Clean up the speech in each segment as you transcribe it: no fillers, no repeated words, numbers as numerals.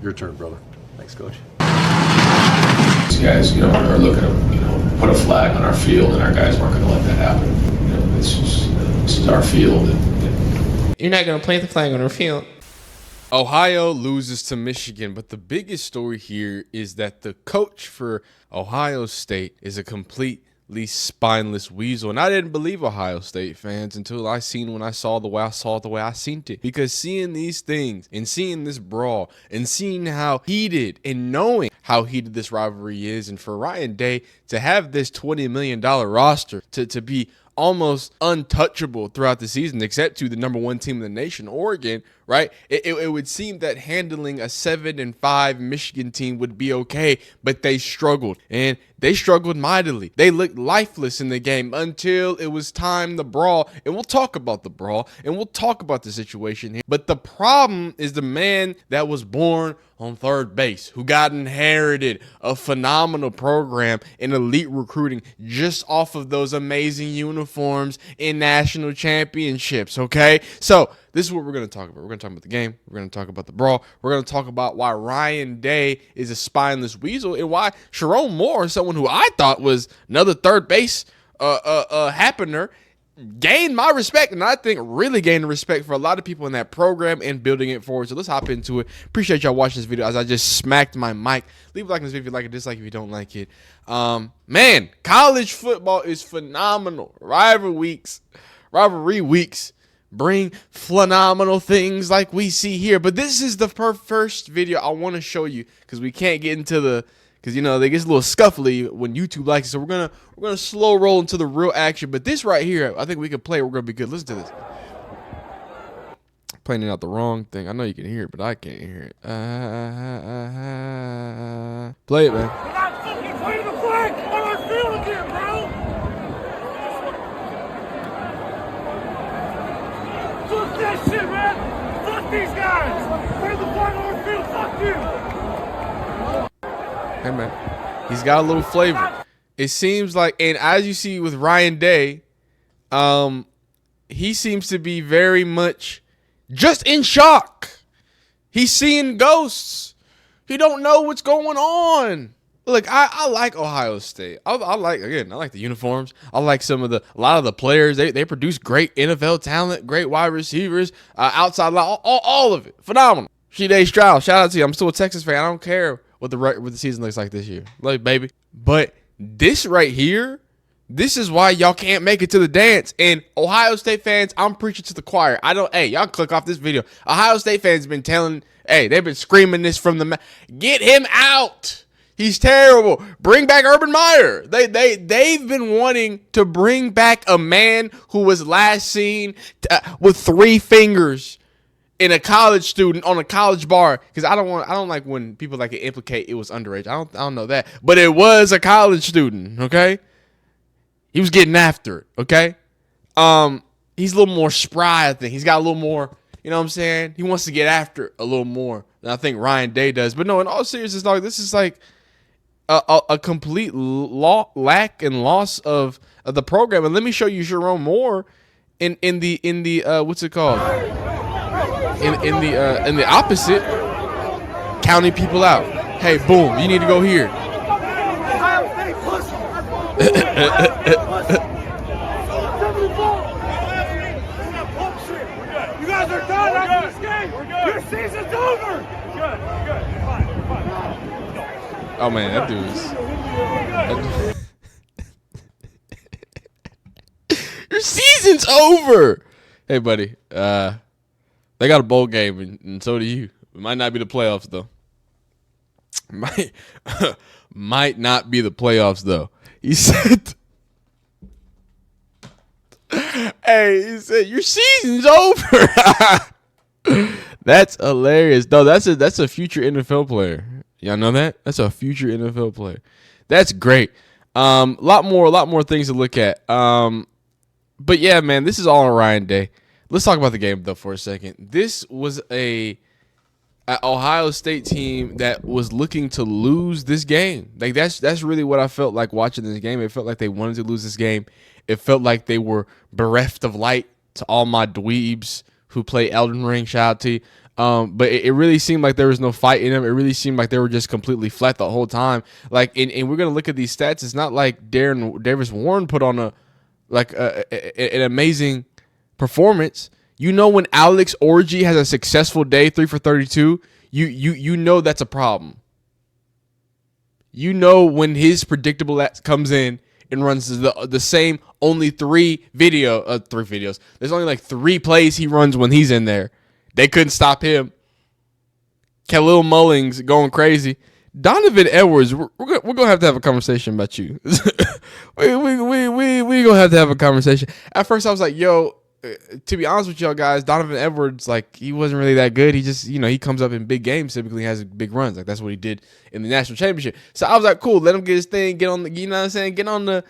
Your turn, brother. Thanks, Coach. These guys, are looking to, put a flag on our field, and our guys weren't going to let that happen. It's just, this is our field. You're not going to plant the flag on our field. Ohio loses to Michigan, but the biggest story here is that the coach for Ohio State is a completely spineless weasel. And I didn't believe Ohio State fans until I saw the way I seen it. Because seeing these things and seeing this brawl and seeing how heated and knowing how heated this rivalry is, and for Ryan Day to have this $20 million roster to be almost untouchable throughout the season, except to the number one team in the nation, Oregon, right? It would seem that handling a 7-5 Michigan team would be okay, but they struggled, and they struggled mightily. They looked lifeless in the game until it was time to brawl, and we'll talk about the brawl, and we'll talk about the situation here. But the problem is the man that was born on third base, who got inherited a phenomenal program in elite recruiting just off of those amazing uniforms in national championships, okay? So this is what we're going to talk about. We're going to talk about the game. We're going to talk about the brawl. We're going to talk about why Ryan Day is a spineless weasel and why Sherrone Moore, someone who I thought was another third base happener, gained my respect, and I think really gained the respect for a lot of people in that program and building it forward. So let's hop into it. Appreciate y'all watching this video as I just smacked my mic. Leave a like on this video if you like it, dislike if you don't like it. Man, college football is phenomenal. Rivalry weeks bring phenomenal things like we see here. But this is the first video I want to show you because we can't get into the because they get a little scuffly when YouTube likes it. So we're gonna slow roll into the real action. But this right here, I think we can play. We're gonna be good. Listen to this. Playing out the wrong thing. I know you can hear it, but I can't hear it. Play it, man. We're not fucking playing the flag on our field again, bro. Fuck that shit, man. Fuck these guys. Play the flag on our field. Fuck you. Hey, man, he's got a little flavor. It seems like, and as you see with Ryan Day, he seems to be very much just in shock. He's seeing ghosts. He don't know what's going on. Look, I like Ohio State. I like the uniforms. I like a lot of the players. They produce great NFL talent, great wide receivers, outside line, all of it. Phenomenal. Shedai Stroud, shout out to you. I'm still a Texas fan. I don't care what the season looks like this year. Like, baby. But this right here, this is why y'all can't make it to the dance. And Ohio State fans, I'm preaching to the choir. Y'all click off this video. Ohio State fans been they've been screaming this from the get him out. He's terrible. Bring back Urban Meyer. They've been wanting to bring back a man who was last seen with 3 fingers in a college student on a college bar, because I don't like when people like to implicate it was underage. I don't know that, but it was a college student. Okay, he was getting after it. Okay, he's a little more spry. I think he's got a little more. You know what I'm saying? He wants to get after it a little more than I think Ryan Day does. But no, in all seriousness, dog, this is like a complete lack and loss of the program. And let me show you Sherrone Moore in the what's it called? In the opposite, counting people out. Hey, boom, you need to go here. You guys are done after this game. Your season's over. Good. We're fine. Oh man, that dude's. Your season's over. Hey, buddy. They got a bowl game, and so do you. It might not be the playoffs, though. Might not be the playoffs, though. He said, he said, your season's over. That's hilarious. No, that's a future NFL player. Y'all know that? That's a future NFL player. That's great. Lot more things to look at. But yeah, man, this is all on Ryan Day. Let's talk about the game, though, for a second. This was a Ohio State team that was looking to lose this game. Like, that's really what I felt like watching this game. It felt like they wanted to lose this game. It felt like they were bereft of light, to all my dweebs who play Elden Ring. Shout out to you. But it really seemed like there was no fight in them. It really seemed like they were just completely flat the whole time. Like, and we're gonna look at these stats. It's not like Davis Warren put on an amazing performance. You know, when Alex Orji has a successful day, 3 for 32, you know that's a problem. You know when his predictable comes in and runs the same only three videos. There's only like 3 plays he runs when he's in there. They couldn't stop him. Khalil Mullings going crazy. Donovan Edwards, we're gonna have to have a conversation about you. we gonna have to have a conversation. At first I was like, yo, to be honest with y'all guys, Donovan Edwards, like, he wasn't really that good. He just, he comes up in big games, typically has big runs. Like, that's what he did in the national championship. So I was like, cool, let him get his thing, get on the, you know what I'm saying? Get on the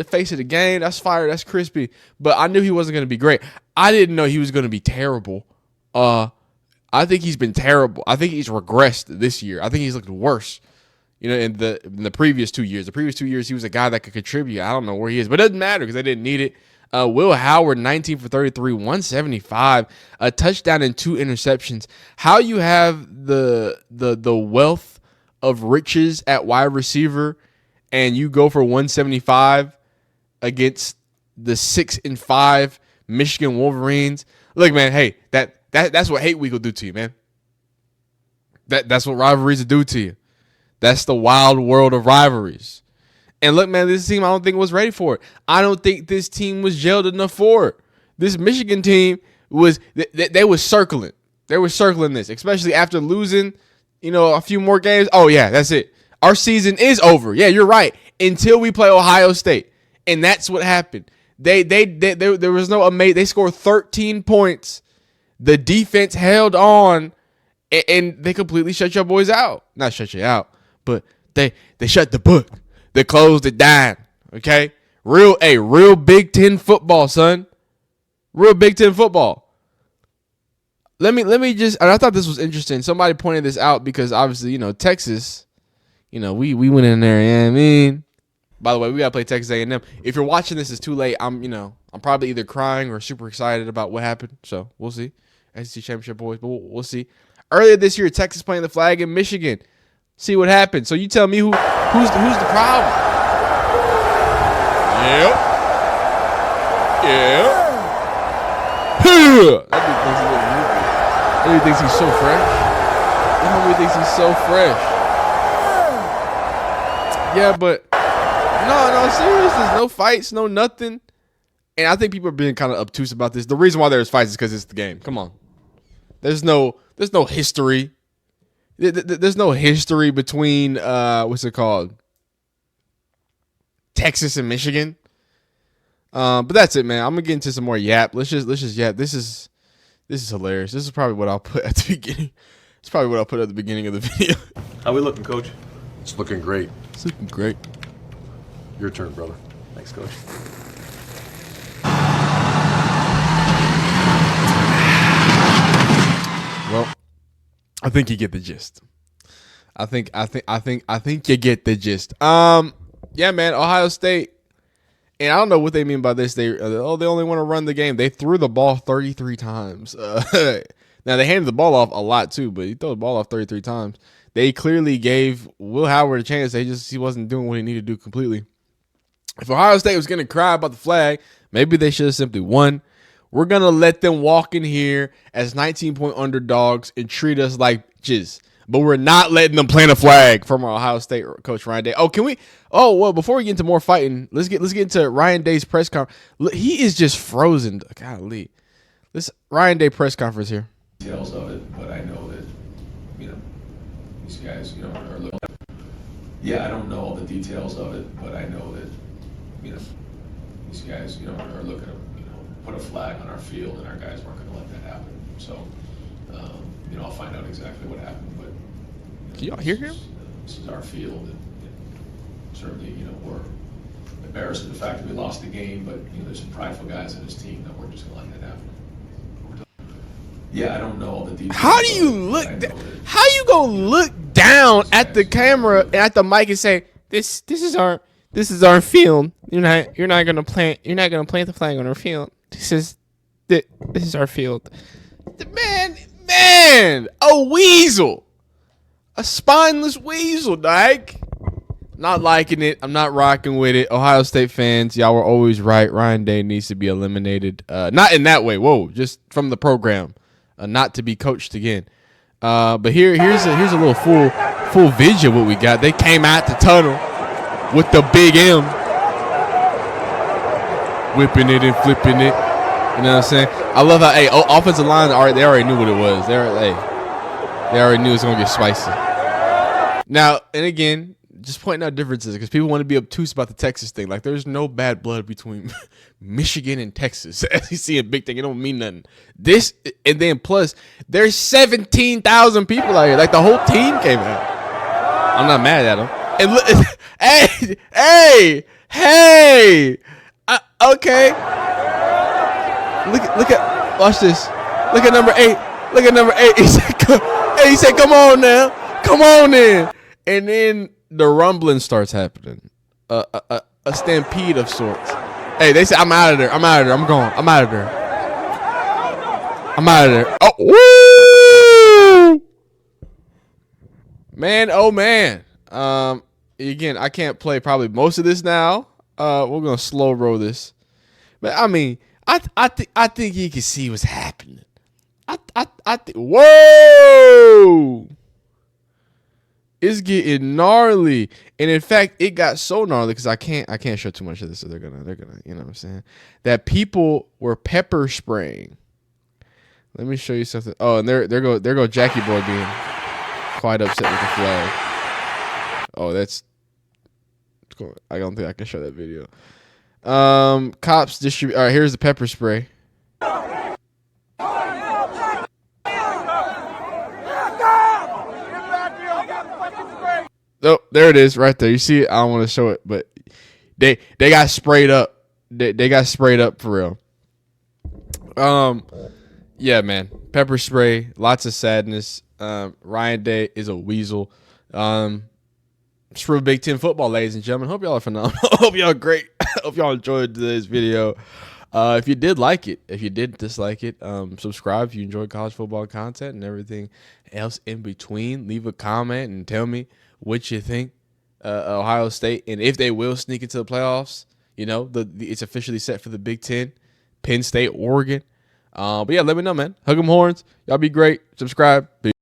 face of the game. That's fire, that's crispy. But I knew he wasn't going to be great. I didn't know he was going to be terrible. I think he's been terrible. I think he's regressed this year. I think he's looked worse. In the previous 2 years. The previous 2 years, he was a guy that could contribute. I don't know where he is, but it doesn't matter because they didn't need it. Will Howard, 19 for 33, 175, a touchdown and 2 interceptions. How you have the wealth of riches at wide receiver and you go for 175 against the 6-5 Michigan Wolverines? Look, man, hey, that's what hate week will do to you, man. That's what rivalries will do to you. That's the wild world of rivalries. And look, man, this team I don't think was ready for it. I don't think this team was gelled enough for it. This Michigan team was they were circling. They were circling this, especially after losing, a few more games. Oh yeah, that's it. Our season is over. Yeah, you're right. Until we play Ohio State, and that's what happened. There was no amazing. They scored 13 points. The defense held on, and they completely shut your boys out. Not shut you out, but they shut the book. They closed it down. Okay, real Big Ten football, son. Real Big Ten football. Let me just. And I thought this was interesting. Somebody pointed this out because obviously, Texas. We went in there. You know what I mean? By the way, we gotta play Texas A&M. If you're watching this, it's too late. I'm probably either crying or super excited about what happened. So we'll see. SEC championship boys, but we'll see. Earlier this year, Texas playing the flag in Michigan. See what happened. So you tell me who's the problem? Yep. That dude thinks he's so fresh. That homie thinks he's so fresh. Yeah, but no, serious. There's no fights, no nothing. And I think people are being kind of obtuse about this. The reason why there's fights is because it's the game. Come on. There's no history. There's no history between what's it called? Texas and Michigan. But that's it, man. I'm gonna get into some more yap. Let's just yap. This is hilarious. This is probably what I'll put at the beginning. It's probably what I'll put at the beginning of the video. How we looking, Coach? It's looking great. It's looking great. Your turn, brother. Thanks, Coach. Well, I think you get the gist. I think you get the gist. Yeah, man, Ohio State. And I don't know what they mean by this. They only want to run the game. They threw the ball 33 times. Now they handed the ball off a lot too, but he threw the ball off 33 times. They clearly gave Will Howard a chance. He wasn't doing what he needed to do completely. If Ohio State was going to cry about the flag, maybe they should have simply won. We're going to let them walk in here as 19-point underdogs and treat us like jizz. But we're not letting them plant a flag from our Ohio State coach, Ryan Day. Well, before we get into more fighting, let's get into Ryan Day's press conference. He is just frozen. Golly. Ryan Day press conference here. Details of it, but I know that, these guys, are looking. Yeah, I don't know all the details of it, but I know that, these guys, are looking to, put a flag on our field, and our guys weren't going to let that happen. So, I'll find out exactly what happened. But Can y'all hear him? This is our field, and certainly, we're embarrassed at the fact that we lost the game. But there's some prideful guys in this team that we're just going to let that happen. Yeah, I don't know all the details. How do you look? How you gonna look down at the camera and at the mic and say this is our field? You're not gonna plant the flag on our field. This is our field. Man, Man, a weasel. A spineless weasel, dike. Not liking it. I'm not rocking with it. Ohio State fans, y'all were always right. Ryan Day needs to be eliminated. Not in that way. Whoa, just from the program. Not to be coached again. But here's a little full vision what we got. They came out the tunnel with the big M. Whipping it and flipping it. You know what I'm saying? I love how, offensive line, they already knew what it was. They already knew it was going to get spicy. Now, and again, just pointing out differences because people want to be obtuse about the Texas thing. Like, there's no bad blood between Michigan and Texas. SEC and Big Ten, it don't mean nothing. This, and then plus, there's 17,000 people out here. Like, the whole team came out. I'm not mad at them. And look, hey, okay. Look at, watch this. Look at number 8. Look at number 8. He said, come on now. Come on in. And then the rumbling starts happening. A stampede of sorts. Hey, they say, I'm out of there. I'm gone. I'm out of there. Oh, woo! Man, oh, man. Again, I can't play probably most of this now. We're going to slow roll this. But, I mean, I think you can see what's happening. Whoa! It's getting gnarly, and in fact, it got so gnarly because I can't show too much of this, so they're gonna, you know what I'm saying? That people were pepper spraying. Let me show you something. Oh, and there go Jackie Boy being quite upset with the flag. Oh, that's cool. I don't think I can show that video. Cops distribute. All right, here's the pepper spray. Oh, there it is right there. You see it? I don't want to show it, but they got sprayed up. They got sprayed up for real. Yeah, man. Pepper spray, lots of sadness. Ryan Day is a weasel. Screw Big Ten football, ladies and gentlemen. Hope y'all are phenomenal. Hope y'all are great. Hope y'all enjoyed today's video. If you did like it, if you did dislike it, subscribe if you enjoyed college football content and everything else in between. Leave a comment and tell me what you think Ohio State, and if they will sneak into the playoffs. You know, it's officially set for the Big Ten, Penn State, Oregon. But yeah, let me know, man. Hug 'em horns. Y'all be great. Subscribe. Peace.